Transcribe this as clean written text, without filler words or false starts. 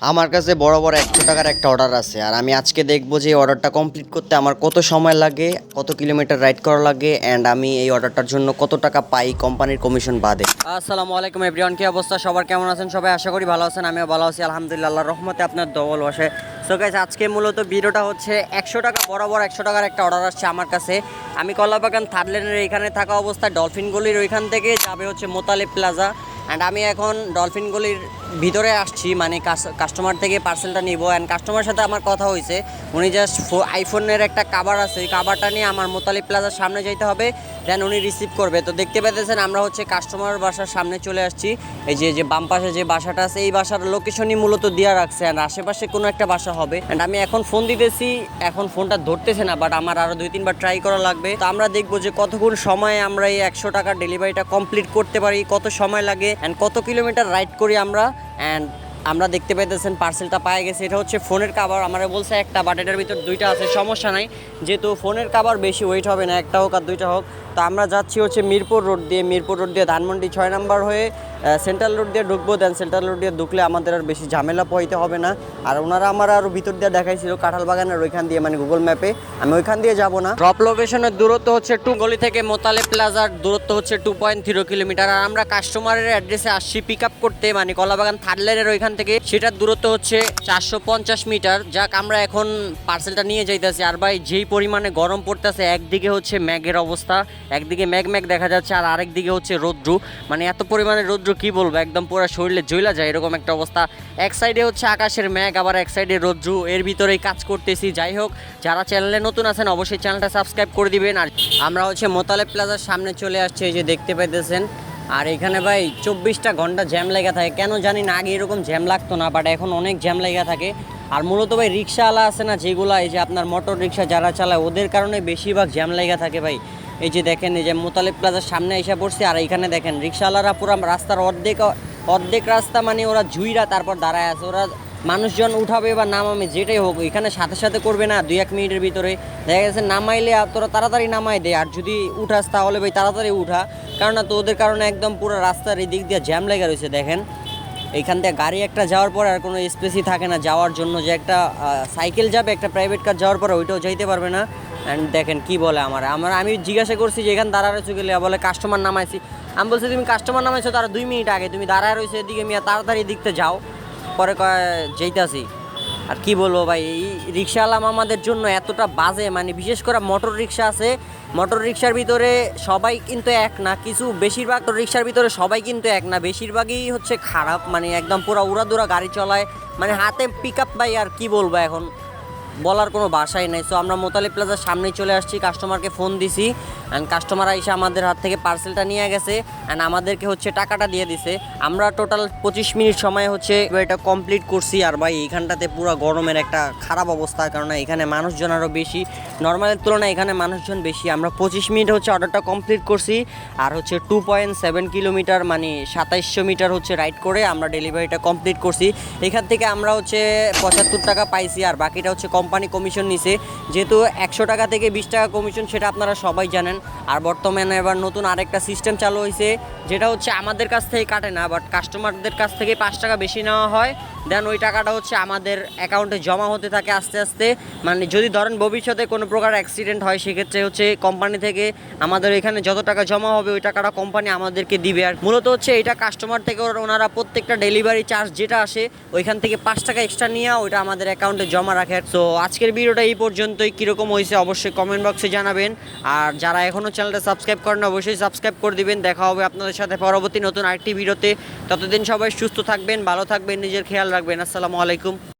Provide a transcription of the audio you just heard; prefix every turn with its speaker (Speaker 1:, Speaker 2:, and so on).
Speaker 1: আমার কাছে বড় বড় 100 টাকার একটা অর্ডার আছে, আর আমি আজকে দেখবো যে অর্ডারটা কমপ্লিট করতে আমার কত সময় লাগে, কত কিলোমিটার রাইড করা লাগে, অ্যান্ড আমি এই অর্ডারটার জন্য কত টাকা পাই কোম্পানির কমিশন বাদে। আসসালামু আলাইকুম এভরিওয়ান, কি অবস্থা সবার, কেমন আছেন সবাই? আশা করি ভালো আছেন, আমিও ভালো আছি আলহামদুলিল্লাহ, আল্লাহর রহমতে আপনার দোয়াল বসে। সো গাইস, আজকে মূলত ভিডিওটা হচ্ছে 100 টাকা বরাবর 100 টাকার একটা অর্ডার আসছে আমার কাছে। আমি কলাবাগান থার্ড লেনের এখানে থাকা অবস্থায় ডলফিন গলির ওইখান থেকে যাবে হচ্ছে মোতালেব প্লাজা, অ্যান্ড আমি এখন ডলফিন গলির ভিতরে আসছি, মানে কাস্টমার থেকে পার্সেলটা নিব। অ্যান্ড কাস্টমারের সাথে আমার কথা হয়েছে, উনি জাস্ট আইফোনের একটা কাভার আছে, ওই কাভারটা নিয়ে আমার মোতালিব প্লাজার সামনে যেতে হবে, দেন উনি রিসিভ করবে। তো দেখতে পেতেছেন আমরা হচ্ছে কাস্টমার বাসার সামনে চলে আসছি। এই যে বাম পাশে যে বাসাটা আছে, এই বাসার লোকেশনই মূলত দেওয়া রাখছে, অ্যান্ড আশেপাশে কোনো একটা বাসা হবে। অ্যান্ড আমি এখন ফোন দিতেছি, এখন ফোনটা ধরতেছে না, বাট আমার আরও 2-3 বার ট্রাই করা লাগবে। তো আমরা দেখবো যে কতক্ষণ সময়ে আমরা এই 100 টাকার ডেলিভারিটা কমপ্লিট করতে পারি, কত সময় লাগে, অ্যান্ড কত কিলোমিটার রাইড করি আমরা। অ্যান্ড আমরা দেখতে পাইতেছেন পার্সেলটা পায়ে গেছে। এটা হচ্ছে ফোনের কাভার, আমরা বলছে একটা, বাট এটার ভিতর দুইটা আছে, সমস্যা নাই, যেহেতু ফোনের কাভার বেশি ওয়েট হবে না, একটা হোক আর দুইটা হোক। তো আমরা যাচ্ছি হচ্ছে মিরপুর রোড দিয়ে ধানমন্ডি 6 নাম্বার হয়ে সেন্ট্রাল রোড দিয়ে ঢুকবো। দেন সেন্ট্রাল রোড দিয়ে ঢুকলে আমাদের আর বেশি ঝামেলা পোহাইতে হবে না। আর ওনারা আমার আরও ভিতর দিয়ে দেখাইছিল কাঁঠাল বাগানের ওইখান দিয়ে, মানে গুগল ম্যাপে আমি ওইখান দিয়ে যাব না। ড্রপ লোকেশনের দূরত্ব হচ্ছে গলি থেকে মোতালেব প্লাজার দূরত্ব হচ্ছে 2.0 কিলোমিটার। আর আমরা কাস্টমারের অ্যাড্রেসে আসছি পিক আপ করতে, মানে কলাবাগান থার্ড লেনের ওইখান থেকে, সেটার দূরত্ব হচ্ছে 450 মিটার। যাক, আমরা এখন পার্সেলটা নিয়ে যাইতেছি। আর ভাই, যেই পরিমাণে গরম পড়তেছে, একদিকে হচ্ছে ম্যাগের অবস্থা, একদিকে ম্যাগ দেখা যাচ্ছে, আর আরেক দিকে হচ্ছে রৌদ্র, মানে এত পরিমাণে রৌদ্র কি বলবো, একদম পুরো শরীরে জ্বলা যায় এরকম একটা অবস্থা। এক সাইডে হচ্ছে আকাশের ম্যাগ, আবার এক সাইডে রৌদ্র, এর ভিতরেই কাজ করতেছি। যাই হোক, যারা চ্যানেলে নতুন আছেন অবশ্যই চ্যানেলটা সাবস্ক্রাইব করে দিবেন। আর আমরা হচ্ছে মোতালেব প্লাজার সামনে চলে আসছি, এই যে দেখতে পাইতেছেন। আর এখানে ভাই 24টা ঘন্টা জ্যাম লেগে থাকে, কেন জানি না, আগে এরকম জ্যাম লাগতো না, বাট এখন অনেক জ্যাম লেগে থাকে। আর মূলত ভাই রিক্সাওয়ালা আছে না যেগুলো, এই যে আপনার মোটর রিক্সা যারা চালায়, ওদের কারণে বেশিরভাগ জ্যাম লেগে থাকে ভাই। এই যে দেখেন, এই যে মোতালেব প্লাজার সামনে এসে পড়ছি, আর এইখানে দেখেন রিক্সাওয়ালারা পুরো রাস্তার অর্ধেক রাস্তা, মানে ওরা জুইরা তারপর দাঁড়ায় আছে, ওরা মানুষজন উঠাবে বা নামাবে যেটাই হোক, এখানে সাথে সাথে করবে না, 2-1 মিনিটের ভিতরে দেখা গেছে নামাইলে তোরা তাড়াতাড়ি নামাই দে, আর যদি উঠাস তাহলে ভাই তাড়াতাড়ি উঠা, কারণ না তো ওদের কারণে একদম পুরো রাস্তার এই দিক দিয়ে জ্যাম লেগে রয়েছে। দেখেন এইখান থেকে গাড়ি একটা যাওয়ার পর আর কোনো স্পেসই থাকে না যাওয়ার জন্য, যে একটা সাইকেল যাবে, একটা প্রাইভেট কার যাওয়ার পর ওইটাও যাইতে পারবে না। অ্যান্ড দেখেন কি বলে আমি জিজ্ঞাসা করছি যে এখানে দাঁড়া রয়েছে গেলে, বলে কাস্টমার নামাইছি। আমি বলছি তুমি কাস্টমার নামাইছো তারা 2 মিনিট আগে, তুমি দাঁড়ায় রয়েছে এদিকে, মিয়া তাড়াতাড়ি দিকতে যাও। পরে যেইতাছি। আর কি বলবো ভাই, এই রিক্সাওয়ালা আমাদের জন্য এতটা বাজে, মানে বিশেষ করে মোটর রিক্সা আছে, মোটর রিক্সার ভিতরে সবাই কিন্তু এক না, কিছু বেশিরভাগ রিক্সার ভিতরে সবাই কিন্তু এক না, বেশিরভাগই হচ্ছে খারাপ, মানে একদম পুরো উড়াদুরা গাড়ি চলায়, মানে হাতে পিক আপ ভাই, আর কি বলবো এখন, বলার কোনো ভাষাই নাই। সো আমরা মোতালেব প্লাজার সামনেই চলে আসছি, কাস্টমারকে ফোন দিছি, অ্যান্ড কাস্টমার এসে আমাদের হাত থেকে পার্সেলটা নিয়ে গেছে, অ্যান্ড আমাদেরকে হচ্ছে টাকাটা দিয়ে দিছে। আমরা টোটাল 25 মিনিট সময় হচ্ছে এটা কমপ্লিট করছি। আর ভাই এইখানটাতে পুরো গরমের একটা খারাপ অবস্থা, কারণ এখানে মানুষজন আরও বেশি, নর্মালের তুলনায় এখানে মানুষজন বেশি। আমরা 25 মিনিট হচ্ছে অর্ডারটা কমপ্লিট করছি, আর হচ্ছে 2.7 কিলোমিটার, মানে 2700 মিটার হচ্ছে রাইড করে আমরা ডেলিভারিটা কমপ্লিট করছি। এখান থেকে আমরা হচ্ছে 75 টাকা পাইছি, আর বাকিটা হচ্ছে কোম্পানি কমিশন নিছে, যেহেতু 100 টাকা থেকে 20 টাকা কমিশন, সেটা আপনারা সবাই জানেন। আর বর্তমানে এবার নতুন আরেকটা সিস্টেম চালু হয়েছে, যেটা হচ্ছে আমাদের কাছ থেকে কাটে না, বাট কাস্টমারদের কাছ থেকে 5 টাকা বেশি নেওয়া হয়, দেন ওই টাকাটা হচ্ছে আমাদের অ্যাকাউন্টে জমা হতে থাকে আস্তে আস্তে। মানে যদি ধরেন ভবিষ্যতে কোনো প্রকার অ্যাক্সিডেন্ট হয়, সেক্ষেত্রে হচ্ছে কোম্পানি থেকে আমাদের এখানে যত টাকা জমা হবে ওই টাকাটা কোম্পানি আমাদেরকে দিবে। আর মূলত হচ্ছে এটা কাস্টমার থেকে ওনারা প্রত্যেকটা ডেলিভারি চার্জ যেটা আসে ওইখান থেকে 5 টাকা এক্সট্রা নিয়ে ওইটা আমাদের অ্যাকাউন্টে জমা রাখে। তো আজকের ভিডিওটা এই পর্যন্তই, কীরকম হয়েছে অবশ্যই কমেন্ট বক্সে জানাবেন। আর যারা এখনও চ্যানেলটা সাবস্ক্রাইব করেন অবশ্যই সাবস্ক্রাইব করে দিবেন। দেখা হবে আপনাদের সাথে পরবর্তী নতুন আরেকটি ভিডিওতে। ততদিন সবাই সুস্থ থাকবেন, ভালো থাকবেন, নিজের খেয়াল রাখবেন। আসসালামু আলাইকুম।